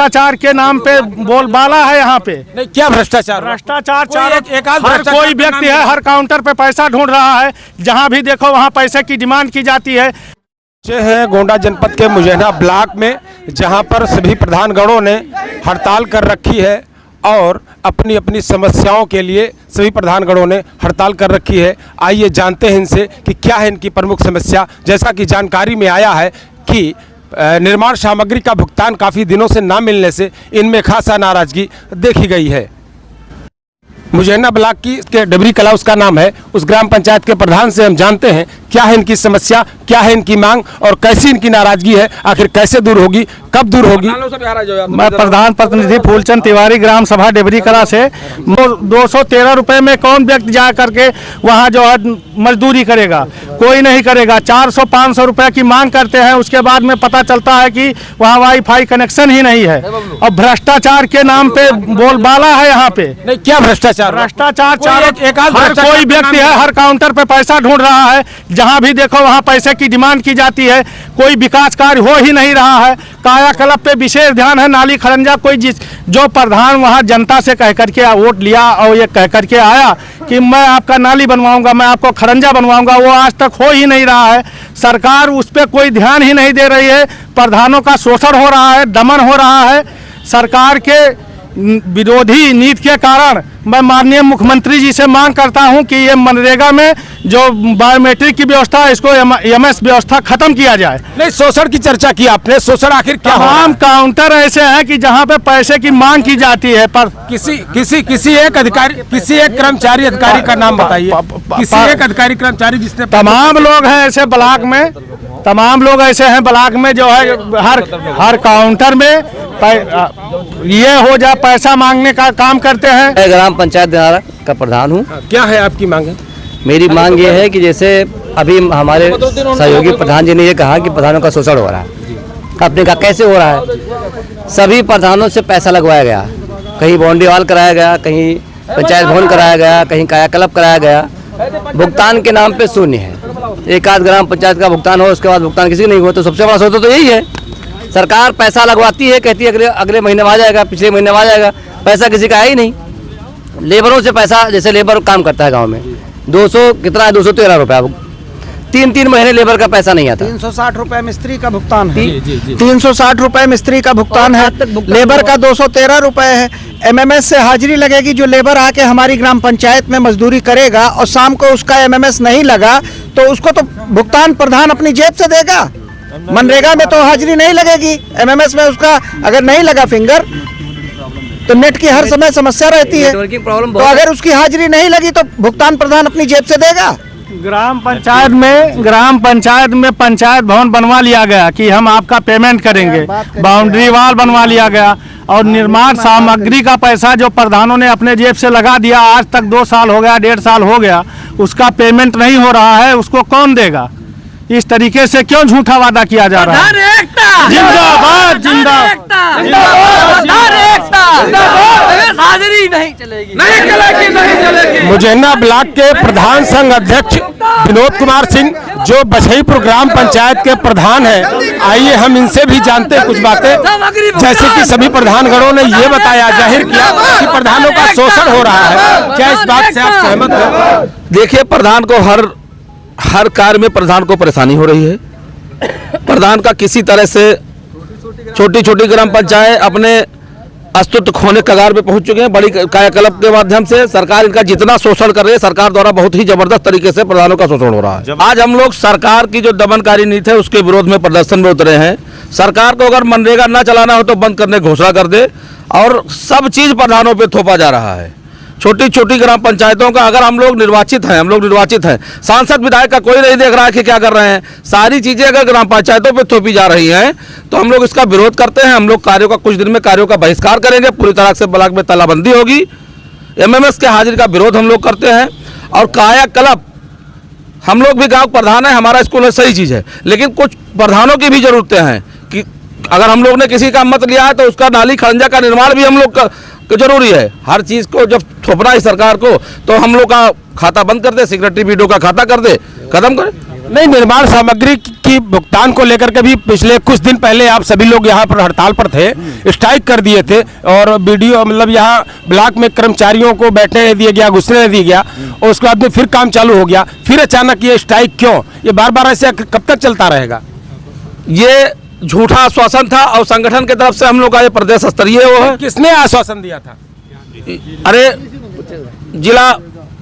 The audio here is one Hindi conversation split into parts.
भ्रष्टाचार के नाम पे बोलबाला है यहाँ पे। नहीं, क्या भ्रष्टाचार? भ्रष्टाचार हर कोई व्यक्ति है, हर काउंटर पे पैसा ढूंढ रहा है, जहाँ भी देखो वहाँ पैसे की डिमांड की जाती है। है गोंडा जनपद के मुजैना ब्लॉक में, जहां पर सभी प्रधानगणों ने हड़ताल कर रखी है और अपनी अपनी समस्याओं के लिए सभी प्रधानगणों ने हड़ताल कर रखी है। आइए जानते हैं इनसे कि क्या है इनकी प्रमुख समस्या। जैसा कि जानकारी में आया है कि निर्माण सामग्री का भुगतान काफ़ी दिनों से ना मिलने से इनमें खासा नाराजगी देखी गई है। मुजैना ब्लॉक की के डबरी कला उसका नाम है, उस ग्राम पंचायत के प्रधान से हम जानते हैं क्या है इनकी समस्या, क्या है इनकी मांग और कैसी इनकी नाराजगी है, आखिर कैसे दूर होगी, कब दूर होगी। मैं प्रधान प्रतिनिधि फूलचंद तिवारी, ग्राम सभा डबरी कला से। 213 रुपए में कौन व्यक्ति जा करके वहाँ जो है मजदूरी करेगा? कोई नहीं करेगा। 400-500 रुपए की मांग करते हैं, उसके बाद में पता चलता है कि वहाँ वाईफाई कनेक्शन ही नहीं है। और भ्रष्टाचार के नाम पे बोलबाला है यहाँ पे। नहीं, क्या भ्रष्टाचार? भ्रष्टाचार हर कोई व्यक्ति है, हर काउंटर पे पैसा ढूंढ रहा है, जहां भी देखो वहां पैसे की डिमांड की जाती है। कोई विकास कार्य हो ही नहीं रहा है। कायाकल्प पे विशेष ध्यान है। नाली खरंजा कोई जो प्रधान वहां जनता से कह करके वोट लिया और ये कह करके आया कि मैं आपका नाली बनवाऊंगा, मैं आपको खरंजा बनवाऊंगा, वो आज तक हो ही नहीं रहा है। सरकार उस पर कोई ध्यान ही नहीं दे रही है। प्रधानों का शोषण हो रहा है, दमन हो रहा है। सरकार के विरोधी नीति के कारण मैं माननीय मुख्यमंत्री जी से मांग करता हूं कि ये मनरेगा में जो बायोमेट्रिक की व्यवस्था है, इसको एमएस व्यवस्था खत्म किया जाए। नहीं, शोषण की चर्चा की आपने, शोषण आखिर क्या? तमाम काउंटर ऐसे हैं कि जहां पे पैसे की मांग की जाती है, पर किसी एक अधिकारी, किसी एक कर्मचारी अधिकारी का नाम बताइए। किसी एक अधिकारी कर्मचारी जिसने तमाम लोग हैं ऐसे ब्लॉक में, तमाम लोग ऐसे हैं ब्लॉक में जो है हर काउंटर में ये हो जा पैसा मांगने का काम करते हैं। मैं ग्राम पंचायत दिनारा का प्रधान हूँ। क्या है आपकी मांग? है मेरी मांग ये है कि जैसे अभी हमारे सहयोगी प्रधान जी ने ये कहा कि प्रधानों का शोषण हो रहा है। आपने कहा कैसे हो रहा है? सभी प्रधानों से पैसा लगवाया गया, कहीं बाउंड्री वॉल कराया गया, कहीं पंचायत भवन कराया गया, कहीं कायाकल्प कराया गया। भुगतान के नाम पे शून्य है। एक आध ग्राम पंचायत का भुगतान हो, उसके बाद भुगतान किसी नहीं हुआ। तो सबसे बड़ा शोषण तो यही है। सरकार पैसा लगवाती है, कहती है अगले महीने में आ जाएगा, पिछले महीने में आ जाएगा, पैसा किसी का है ही नहीं। लेबरों से पैसा, जैसे लेबर काम करता है गांव में, 213 रुपया, 3 महीने लेबर का पैसा नहीं आता। 360 रुपए मिस्त्री का भुगतान है। 360 रुपए मिस्त्री का भुगतान है। लेबर का 213 रुपए है। एमएमएस से हाजिरी लगेगी। जो लेबर आके हमारी ग्राम पंचायत में मजदूरी करेगा और शाम को उसका एमएमएस नहीं लगा तो उसको तो भुगतान प्रधान अपनी जेब से देगा। मनरेगा में तो हाजिरी नहीं लगेगी, एमएमएस में उसका अगर नहीं लगा फिंगर तो नेट की हर समय समस्या रहती है। तो अगर उसकी हाजिरी नहीं लगी तो भुगतान प्रधान अपनी जेब से देगा। ग्राम पंचायत में पंचायत भवन बनवा लिया गया कि हम आपका पेमेंट करेंगे, बाउंड्री वॉल बनवा लिया गया और निर्माण सामग्री का पैसा जो प्रधानों ने अपने जेब से लगा दिया, आज तक 2 साल हो गया, 1.5 साल हो गया, उसका पेमेंट नहीं हो रहा है। उसको कौन देगा? इस तरीके से क्यों झूठा वादा किया जा रहा है? जिंदाबाद, जिंदाबाद, नहीं चलेगी। मुजैना ब्लॉक के प्रधान संघ अध्यक्ष विनोद कुमार सिंह, जो बछईपुर ग्राम पंचायत के प्रधान हैं, आइए हम इनसे भी जानते हैं कुछ बातें। जैसे कि सभी प्रधानगणों ने ये बताया, जाहिर किया कि प्रधानों का शोषण हो रहा है, क्या इस बात से आप सहमत हैं? देखिए, प्रधान को हर कार्य में प्रधान को परेशानी हो रही है। प्रधान का किसी तरह से छोटी छोटी ग्राम पंचायत अपने अस्तित्व खोने कगार पे पहुंच चुके हैं। बड़ी कायाकल्प के माध्यम से सरकार इनका जितना शोषण कर रही है, सरकार द्वारा बहुत ही जबरदस्त तरीके से प्रधानों का शोषण हो रहा है। आज हम लोग सरकार की जो दमनकारी नीति है उसके विरोध में प्रदर्शन में उतरे हैं। सरकार को अगर मनरेगा न चलाना हो तो बंद करने की घोषणा कर दे, और सब चीज प्रधानों पे थोपा जा रहा है। छोटी छोटी ग्राम पंचायतों का अगर हम लोग निर्वाचित हैं, सांसद विधायक का कोई नहीं देख रहा है कि क्या कर रहे हैं। सारी चीजें अगर ग्राम पंचायतों पे थोपी जा रही हैं तो हम लोग इसका विरोध करते हैं। हम लोग कार्यों का कुछ दिन में कार्यों का बहिष्कार करेंगे, पूरी तरह से ब्लॉक में तालाबंदी होगी। एमएमएस के हाजिरी का विरोध हम लोग करते हैं। और कायाकल्प, हम लोग भी गाँव प्रधान है, हमारा स्कूल है, सही चीज़ है, लेकिन कुछ प्रधानों की भी जरूरतें हैं कि अगर हम लोग ने किसी का मत लिया है तो उसका नाली खरंजा का निर्माण भी हम लोग का जरूरी है। हर चीज़ को जब थोपना है सरकार को तो हम लोग का खाता बंद कर दे, सेक्रेटरी वीडियो का खाता कर दे, खत्म करे। नहीं, निर्माण सामग्री की भुगतान को लेकर के भी पिछले कुछ दिन पहले आप सभी लोग यहाँ पर हड़ताल पर थे, स्ट्राइक कर दिए थे और वीडियो मतलब यहाँ ब्लॉक में कर्मचारियों को बैठने नहीं दिया गया, घुसने नहीं दिया गया और उसके बाद में फिर काम चालू हो गया। फिर अचानक ये स्ट्राइक क्यों? ये बार बार ऐसे कब तक चलता रहेगा? ये झूठा आश्वासन था और संगठन की तरफ से हम लोग का ये प्रदेश स्तरीय वो है। किसने आश्वासन दिया था? अरे जिला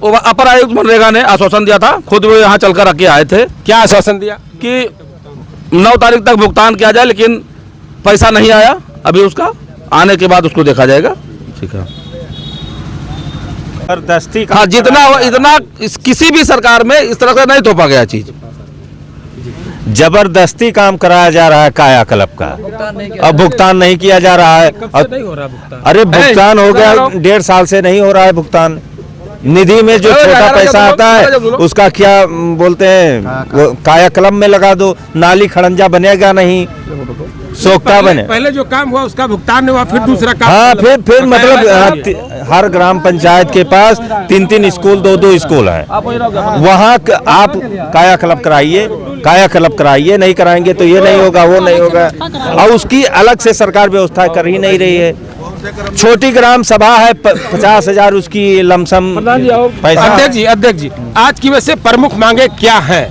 अपर आयुक्त मनरेगा ने आश्वासन दिया था, खुद वो यहाँ चलकर आके आए थे। क्या आश्वासन दिया? कि 9 तारीख तक भुगतान किया जाए, लेकिन पैसा नहीं आया अभी, उसका आने के बाद उसको देखा जाएगा। ठीक है, जबरदस्ती हाँ, जितना इतना किसी भी सरकार में इस तरह से नहीं थोपा गया चीज। जबरदस्ती काम कराया जा रहा है कायाकल्प का, अब भुगतान नहीं किया जा रहा है। नहीं हो रहा भुगतान? अरे भुगतान हो गया, 1.5 साल से नहीं हो रहा है भुगतान। निधि में जो छोटा पैसा आता है उसका क्या बोलते हैं, वो कायाकल्प में लगा दो, नाली खड़ंजा बनेगा नहीं, सोखता बने। पहले जो काम हुआ उसका भुगतान नहीं हुआ, फिर दूसरा काम। हाँ, फिर मतलब हर ग्राम पंचायत के पास 3-3 स्कूल, 2-2 स्कूल है, वहाँ आप कायाकल्प कराइए, नहीं कराएंगे तो ये नहीं होगा, वो नहीं होगा, और उसकी अलग से सरकार व्यवस्था कर ही नहीं रही है। छोटी ग्राम सभा है, 50,000 उसकी लमसम पैसा। अध्यक्ष जी, आज की वैसे प्रमुख मांगे क्या हैं?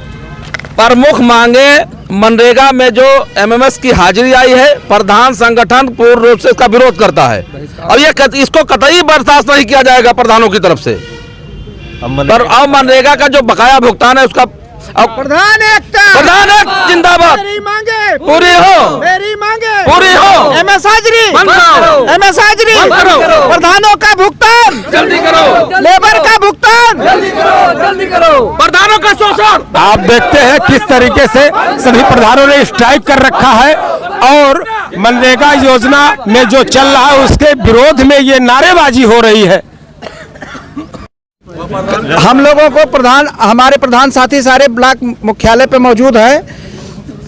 प्रमुख मांगे, मनरेगा में जो एमएमएस की हाजिरी आई है, प्रधान संगठन पूर्ण रूप से इसका विरोध करता है और ये इसको कतई बर्दाश्त नहीं किया जाएगा प्रधानों की तरफ से। पर अब मनरेगा का जो बकाया भुगतान है उसका प्रधान एक जिंदाबाद, पूरी हो, मेरी मांगे पूरी हो, एमएस हाजिरी, एमएस हाजिरी, प्रधानों का भुगतान जल्दी करो, लेबर का भुगतान जल्दी करो, प्रधानों का शोषण। आप देखते हैं किस तरीके से सभी प्रधानों ने स्ट्राइक कर रखा है और मनरेगा योजना में जो चल रहा है उसके विरोध में ये नारेबाजी हो रही है। हम लोगों को हमारे प्रधान साथी सारे ब्लॉक मुख्यालय पे मौजूद है।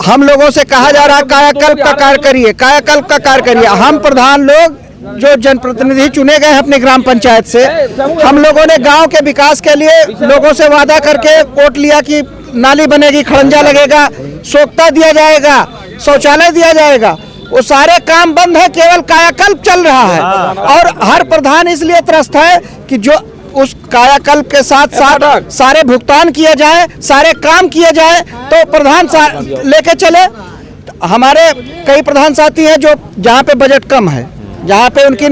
हम लोगों से कहा जा रहा है कायाकल्प का कार्य करिए, कायाकल्प का कार्य करिए। हम प्रधान लोग जो जनप्रतिनिधि चुने गए हैं अपने ग्राम पंचायत से, हम लोगों ने गांव के विकास के लिए लोगों से वादा करके वोट लिया कि नाली बनेगी, खड़ंजा लगेगा, सोखता दिया जाएगा, शौचालय दिया जाएगा। वो सारे काम बंद है, केवल कायाकल्प चल रहा है और हर प्रधान इसलिए त्रस्त है कि जो उस कायाकल्प के साथ साथ सारे भुगतान किए जाए, सारे काम किए जाए तो प्रधान लेके चले। हमारे कई प्रधान साथी हैं जो जहाँ पे बजट कम है, जहाँ पे उनकी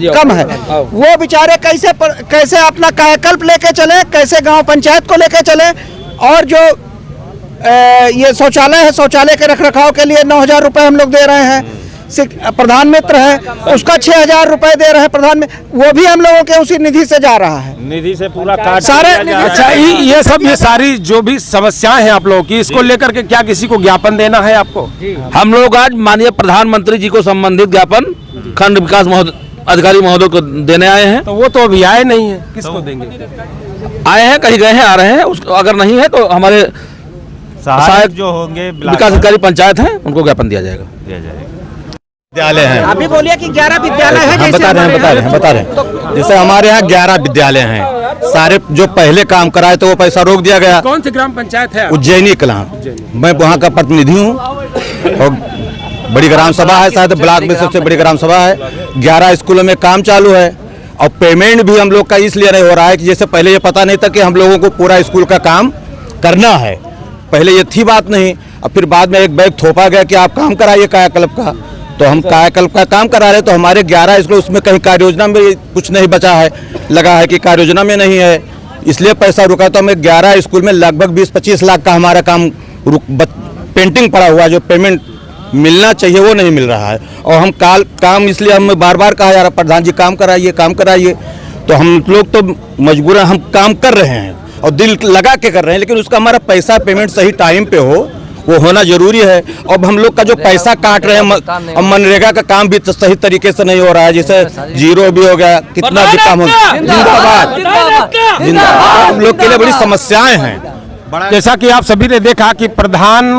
कम है, वो बेचारे कैसे अपना कायाकल्प लेके चले, कैसे गांव पंचायत को लेके चले। और जो ये शौचालय है, शौचालय के रखरखाव के लिए 9,000 रुपये हम लोग दे रहे हैं। प्रधान मित्र है, उसका 6,000 रुपए दे रहे हैं प्रधान में, वो भी हम लोगों के उसी निधि से जा रहा है, निधि से पूरा काट सारे। अच्छा, ये सारी जो भी समस्याएं हैं आप लोगों की, इसको लेकर के क्या किसी को ज्ञापन देना है आपको? हम लोग आज माननीय प्रधानमंत्री जी को संबंधित ज्ञापन खंड विकास अधिकारी महोदय को देने आए हैं। तो वो तो अभी आए नहीं है, किसको देंगे? आए हैं, कहीं गए हैं, आ रहे हैं, अगर नहीं है तो हमारे सहायक जो होंगे विकास अधिकारी पंचायत हैं उनको ज्ञापन दिया जाएगा। विद्यालय हैं, अभी बोलिए कि 11 विद्यालय है। हम बता रहे हैं। जैसे हमारे यहाँ 11 विद्यालय हैं, सारे जो पहले काम कराए तो वो पैसा रोक दिया गया। कौन सी ग्राम पंचायत है? उज्जैनी कलां, मैं वहाँ का प्रतिनिधि हूँ और बड़ी ग्राम सभा है, शायद ब्लॉक में सबसे बड़ी ग्राम सभा है। 11 स्कूलों में काम चालू है और पेमेंट भी हम लोग का इसलिए नहीं हो रहा है कि जैसे पहले ये पता नहीं था कि हम लोगों को पूरा स्कूल का काम करना है, पहले ये थी बात नहीं। और फिर बाद में एक बैग थोपा गया कि आप काम कराइए कायाकल्प का, तो हम कायाकल्प का काम करा रहे, तो हमारे 11 स्कूल, उसमें कहीं कार्य योजना में कुछ नहीं बचा है, लगा है कि कार्य योजना में नहीं है, इसलिए पैसा रुका। तो हमें 11 स्कूल में लगभग 20-25 लाख का हमारा काम पेंटिंग पड़ा हुआ, जो पेमेंट मिलना चाहिए वो नहीं मिल रहा है। और हम काम इसलिए हमें बार बार कहा जा रहा है प्रधान जी काम कराइए, तो हम लोग तो मजबूरन हम काम कर रहे हैं और दिल लगा के कर रहे हैं, लेकिन उसका हमारा पैसा पेमेंट सही टाइम पे हो, वो होना जरूरी है। अब हम लोग का जो पैसा काट रहे हैं और मनरेगा का काम भी सही तरीके से नहीं हो रहा है, जैसे जीरो भी हो गया, कितना भी काम हो। जिंदाबाद, हम लोग के लिए बड़ी समस्याएं हैं। जैसा कि आप सभी ने देखा कि प्रधान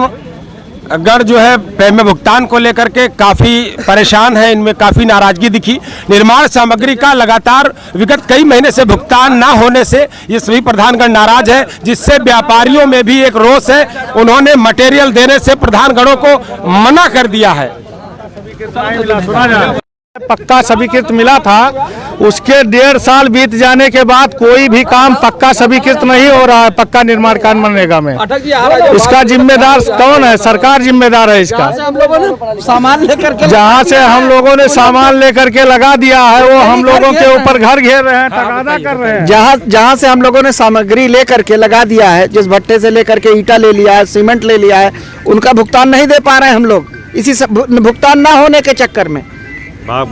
गण जो है पेमेंट भुगतान को लेकर के काफ़ी परेशान है, इनमें काफ़ी नाराजगी दिखी। निर्माण सामग्री का लगातार विगत कई महीने से भुगतान ना होने से ये सभी प्रधानगण नाराज है, जिससे व्यापारियों में भी एक रोष है। उन्होंने मटेरियल देने से प्रधानगणों को मना कर दिया है। पक्का स्वीकृत मिला था, उसके 1.5 साल बीत जाने के बाद कोई भी काम पक्का स्वीकृत नहीं हो रहा है। पक्का निर्माण कार्य मनरेगा में इसका जिम्मेदार कौन है? सरकार जिम्मेदार है इसका। सामान लेकर के जहाँ से हम लोगों ने सामान लेकर के लगा दिया है, वो हम लोगों के ऊपर घर घेर रहे हैं, तगादा कर रहे हैं। जहाँ से हम लोगों ने सामग्री लेकर के लगा दिया है, जिस भट्टे से लेकर के ईटा ले लिया है, सीमेंट ले लिया है, उनका भुगतान नहीं दे पा रहे हैं हम लोग। इसी भुगतान ना होने के चक्कर में भाग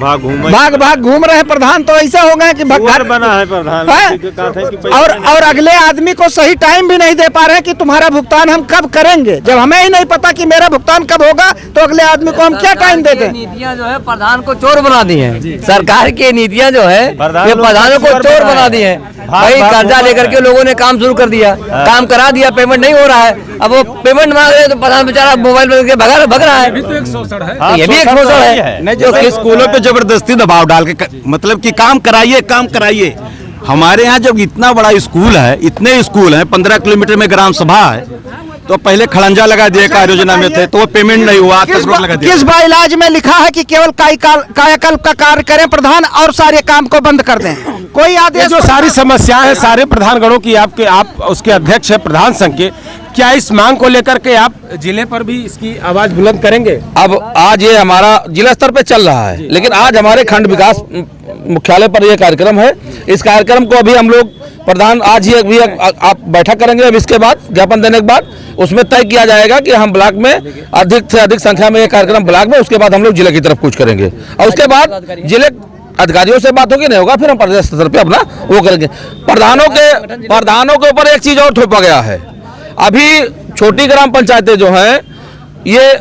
भाग घूम रहे हैं प्रधान। तो ऐसा हो गया कि घर बना है प्रधान और अगले आदमी को सही टाइम भी नहीं दे पा रहे हैं कि तुम्हारा भुगतान हम कब करेंगे। जब हमें ही नहीं पता कि मेरा भुगतान कब होगा तो अगले आदमी को हम क्या टाइम देते हैं? नीतियाँ जो है प्रधान को चोर बना दी हैं। सरकार की नीतियाँ जो है ये प्रधानों को चोर बना दी है। भाई कर्जा लेकर के लोगों ने काम शुरू कर दिया, काम करा दिया, पेमेंट नहीं हो रहा है। अब वो पेमेंट मांग रहे तो प्रधान बेचारा मोबाइल में भग रहा है। ये भी एक शोषण है। जो स्कूलों पे जबरदस्ती दबाव डाल के मतलब कि काम कराइए। हमारे यहाँ जब इतना बड़ा स्कूल है, इतने स्कूल हैं, 15 किलोमीटर में ग्राम सभा है, तो पहले खड़ंजा लगा दिए कार्य योजना में थे, तो वो पेमेंट नहीं हुआ। किस बाइलाज में लिखा है कि केवल कायाकल्प का कार्य करें प्रधान और सारे काम को बंद कर दें? कोई आदेश? जो सारी समस्याएं हैं सारे प्रधानगणों की, आप उसके अध्यक्ष है प्रधान संघ के, क्या इस मांग को लेकर के आप जिले पर भी इसकी आवाज बुलंद करेंगे? अब आज ये हमारा जिला स्तर पे चल रहा है, लेकिन आज हमारे खंड विकास मुख्यालय पर ये कार्यक्रम है। इस कार्यक्रम को अभी हम लोग प्रधान आज ही अभी आप बैठक करेंगे। अब इसके बाद ज्ञापन देने के बाद उसमें तय किया जाएगा कि हम ब्लॉक में अधिक से अधिक संख्या में ये कार्यक्रम ब्लॉक में, उसके बाद हम लोग जिले की तरफ कूच करेंगे और उसके बाद जिले अधिकारियों से बात होगी, नहीं होगा फिर हम प्रदेश स्तर पे अपना वो करेंगे। प्रधानों के ऊपर एक चीज और थोपा गया है। अभी छोटी ग्राम पंचायतें जो हैं, ये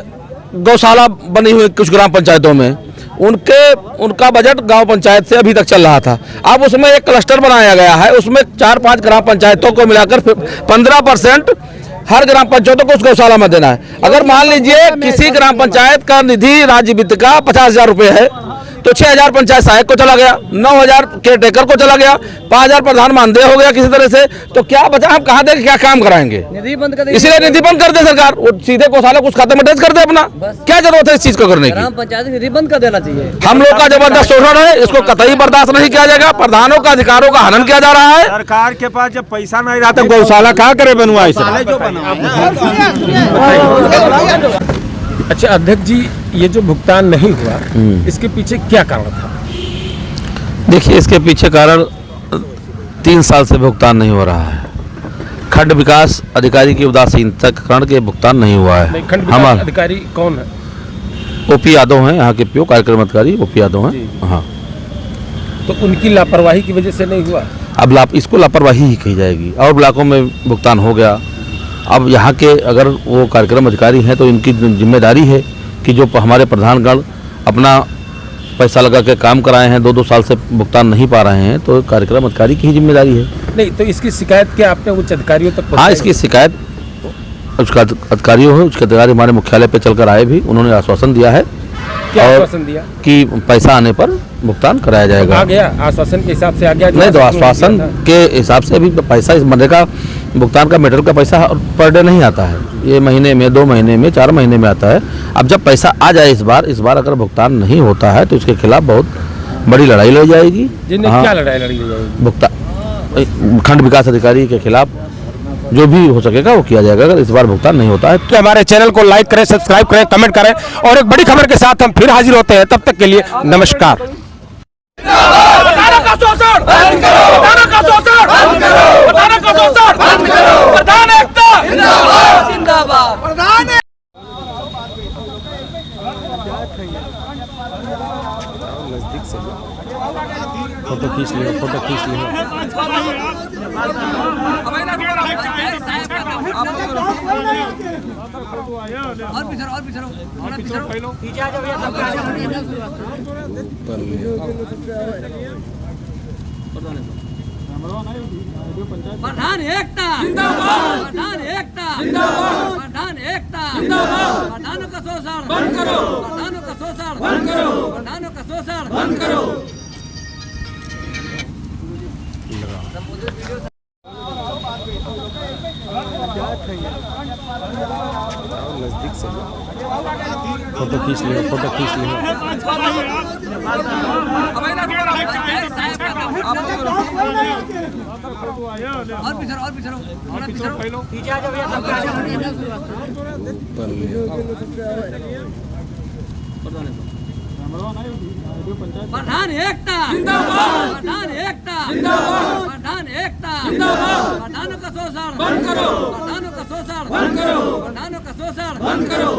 गौशाला बनी हुई कुछ ग्राम पंचायतों में, उनका बजट गांव पंचायत से अभी तक चल रहा था। अब उसमें एक क्लस्टर बनाया गया है, उसमें 4-5 ग्राम पंचायतों को मिलाकर 15% हर ग्राम पंचायतों को उस गौशाला में देना है। अगर मान लीजिए किसी ग्राम पंचायत का निधि राज्य वित्त का 50,000 रुपये है, तो 6,000 पंचायत सहायक को चला गया, 9,000 केयर टेकर को चला गया, 5,000 प्रधान मानदेय हो गया किसी तरह से, तो क्या बचा? हम कहाँ देंगे, क्या काम कराएंगे? निधि बंद कर दे, इसीलिए निधि बंद कर दे सरकार, वो सीधे गौशाला कुछ खाते में टच कर दे अपना। क्या जरूरत है इस चीज को करने की? ग्राम पंचायत निधि बंद कर देना चाहिए। हम लोग का जबरदस्त शोषण है, इसको कतई बर्दाश्त नहीं किया जाएगा। प्रधानों का अधिकारों का हनन किया जा रहा है। सरकार के पास जब पैसा नहीं रहा तो गौशाला कहाँ करे बनवाए? अच्छा अध्यक्ष जी, ये जो भुगतान नहीं हुआ, इसके पीछे क्या कारण था? देखिए, इसके पीछे कारण 3 साल से भुगतान नहीं हो रहा है। खंड विकास अधिकारी की उदासीनता के कारण के भुगतान नहीं हुआ है। खंड विकास अधिकारी कौन है? ओपी यादव हैं, यहाँ के पीओ कार्यक्रम अधिकारी ओपी यादव हैं। हाँ, तो उनकी लापरवाही की वजह से नहीं हुआ। अब इसको लापरवाही ही कही जाएगी। और ब्लॉकों में भुगतान हो गया। अब यहाँ के अगर वो कार्यक्रम अधिकारी हैं तो इनकी जिम्मेदारी है कि जो हमारे प्रधानगण अपना पैसा लगा के काम कराए हैं, 2-2 साल से भुगतान नहीं पा रहे हैं, तो कार्यक्रम अधिकारी की ही जिम्मेदारी है। नहीं तो इसकी शिकायत क्या आपने उच्च अधिकारियों तक? हाँ, इसकी शिकायत उसका अधिकारियों है, उसके अधिकारी हमारे मुख्यालय पे चलकर आए भी, उन्होंने आश्वासन दिया है। क्या आश्वासन दिया? कि पैसा आने पर भुगतान कराया जाएगा। आ गया आश्वासन के हिसाब से? आ गया? नहीं, तो आश्वासन के हिसाब से अभी पैसा, इस मनरेगा भुगतान का मेटेरियल का पैसा पर डे नहीं आता है, ये महीने में, 2 महीने में, 4 महीने में आता है। अब जब पैसा आ जाए इस बार अगर भुगतान नहीं होता है तो इसके खिलाफ बहुत बड़ी लड़ाई लड़ी जाएगी। क्या लड़ाई लड़ी जाएगी? भुगतान खंड विकास अधिकारी के खिलाफ जो भी हो सकेगा वो किया जाएगा अगर इस बार भुगतान नहीं होता है। तो हमारे चैनल को लाइक करें, सब्सक्राइब करें, कमेंट करें और एक बड़ी खबर के साथ हम फिर हाजिर होते हैं। तब तक के लिए नमस्कार। फोटो खींच लियो, फोटो खींच लियो। प्रधान एकता जिंदाबाद, प्रधान एकता प्रधान एकता जिंदाबाद, प्रधानों का शोषण बंद करो, प्रधानों का शोषण बंद करो, प्रधानों का शोषण बंद करो। नजदीक से फोटो खींच लियो, फोटो खींच लियो। और पीछे प्रधान एकता जिंदाबाद, प्रधान एकता जिंदाबाद, प्रधान एकता जिंदाबाद, प्रधानों का शोषण बंद करो, प्रधानों का शोषण बंद करो, प्रधानों का शोषण बंद करो।